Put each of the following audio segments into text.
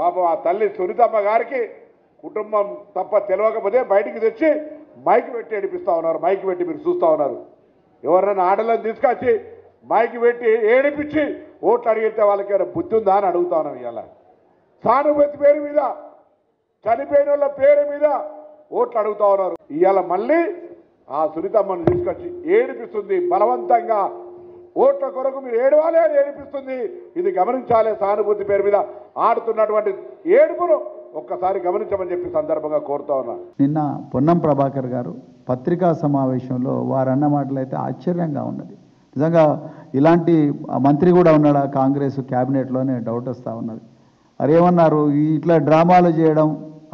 పాపం ఆ తల్లి సునీతమ్మ గారికి కుటుంబం తప్ప తెలియకపోతే బయటికి తెచ్చి మైక్ పెట్టి ఏడిపిస్తూ ఉన్నారు. మైక్ పెట్టి మీరు చూస్తూ ఉన్నారు. ఎవరైనా ఆడలను తీసుకొచ్చి మైక్ పెట్టి ఏడిపించి ఓట్లు అడిగితే వాళ్ళకి ఏమైనా బుద్ధి ఉందా అని అడుగుతా ఉన్నాం. ఇవాళ సానుభూతి పేరు మీద చనిపోయిన వాళ్ళ పేరు మీద ఓట్లు అడుగుతా ఉన్నారు. ఇవాళ మళ్ళీ ఆ సునీతమ్మను తీసుకొచ్చి ఏడిపిస్తుంది. బలవంతంగా ఓట్ల కొరకు మీరు ఏడవాలి అని ఏడిపిస్తుంది. ఇది గమనించాలి. సానుభూతి పేరు మీద ఆడుతున్నటువంటి ఏడుపును ఒక్కసారి గమనించమని చెప్పి సందర్భంగా కోరుతా ఉన్నా. నిన్న పొన్నం ప్రభాకర్ గారు పత్రికా సమావేశంలో వారు అన్న మాటలు అయితే ఆశ్చర్యంగా ఉన్నది. నిజంగా ఇలాంటి మంత్రి కూడా ఉన్నాడా కాంగ్రెస్ క్యాబినెట్లోనే డౌట్ వస్తూ ఉన్నది. మరి ఏమన్నారు, ఇట్లా డ్రామాలు చేయడం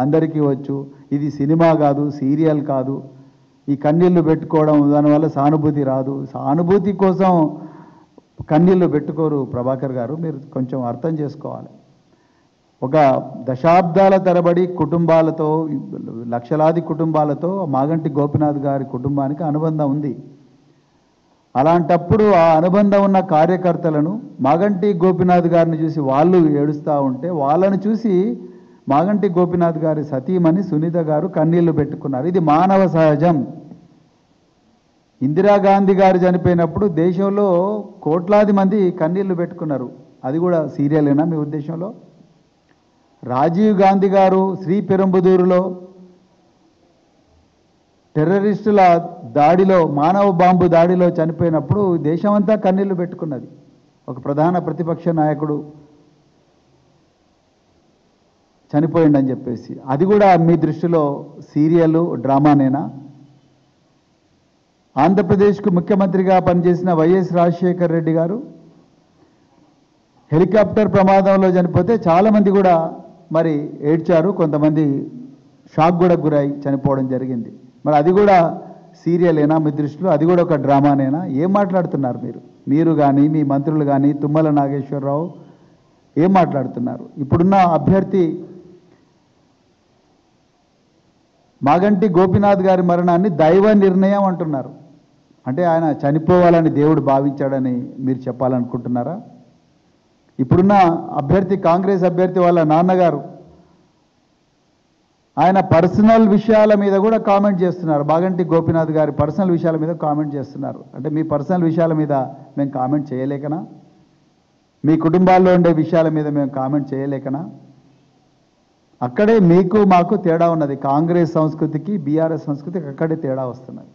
అందరికీ వచ్చు, ఇది సినిమా కాదు, సీరియల్ కాదు, ఈ కన్నీళ్లు పెట్టుకోవడం దానివల్ల సానుభూతి రాదు, సానుభూతి కోసం కన్నీళ్లు పెట్టుకోరు ప్రభాకర్ గారు, మీరు కొంచెం అర్థం చేసుకోవాలి. ఒక దశాబ్దాల తరబడి కుటుంబాలతో, లక్షలాది కుటుంబాలతో మాగంటి గోపీనాథ్ గారి కుటుంబానికి అనుబంధం ఉంది. అలాంటప్పుడు ఆ అనుబంధం ఉన్న కార్యకర్తలను మాగంటి గోపీనాథ్ గారిని చూసి వాళ్ళు ఏడుస్తూ ఉంటే వాళ్ళను చూసి మాగంటి గోపీనాథ్ గారి సతీమణి సునీత గారు కన్నీళ్లు పెట్టుకున్నారు. ఇది మానవ సహజం. ఇందిరాగాంధీ గారు చనిపోయినప్పుడు దేశంలో కోట్లాది మంది కన్నీళ్లు పెట్టుకున్నారు. అది కూడా సీరియలేనా మీ ఉద్దేశంలో? రాజీవ్ గాంధీ గారు శ్రీపెరంబుదూరులో టెర్రరిస్టుల దాడిలో, మానవ బాంబు దాడిలో చనిపోయినప్పుడు దేశమంతా కన్నీళ్లు పెట్టుకున్నది. ఒక ప్రధాన ప్రతిపక్ష నాయకుడు చనిపోయిండని చెప్పేసి, అది కూడా మీ దృష్టిలో సీరియల్ డ్రామానేనా? ఆంధ్రప్రదేశ్కు ముఖ్యమంత్రిగా పనిచేసిన వైఎస్ రాజశేఖర్ రెడ్డి గారు హెలికాప్టర్ ప్రమాదంలో చనిపోతే చాలామంది కూడా మరి ఏడ్చారు, కొంతమంది షాక్ కూడా గురై చనిపోవడం జరిగింది. మరి అది కూడా సీరియలేనా మీ దృష్టిలో? అది కూడా ఒక డ్రామానేనా? ఏం మాట్లాడుతున్నారు మీరు కానీ మీ మంత్రులు కానీ, తుమ్మల నాగేశ్వరరావు ఏం మాట్లాడుతున్నారు? ఇప్పుడున్న అభ్యర్థి మాగంటి గోపీనాథ్ గారి మరణాన్ని దైవ నిర్ణయం అంటున్నారు. అంటే ఆయన చనిపోవాలని దేవుడు భావించాడని మీరు చెప్పాలనుకుంటున్నారా? ఇప్పుడున్న అభ్యర్థి, కాంగ్రెస్ అభ్యర్థి వాళ్ళ నాన్నగారు, ఆయన పర్సనల్ విషయాల మీద కూడా కామెంట్ చేస్తున్నారు. మాగంటి గోపీనాథ్ గారి పర్సనల్ విషయాల మీద కామెంట్ చేస్తున్నారు. అంటే మీ పర్సనల్ విషయాల మీద మేము కామెంట్ చేయలేకనా? మీ కుటుంబాల్లో ఉండే విషయాల మీద మేము కామెంట్ చేయలేకనా? అక్కడే మీకు మాకు తేడా ఉన్నది. కాంగ్రెస్ సంస్కృతికి బీఆర్ఎస్ సంస్కృతికి అక్కడే తేడా వస్తున్నది.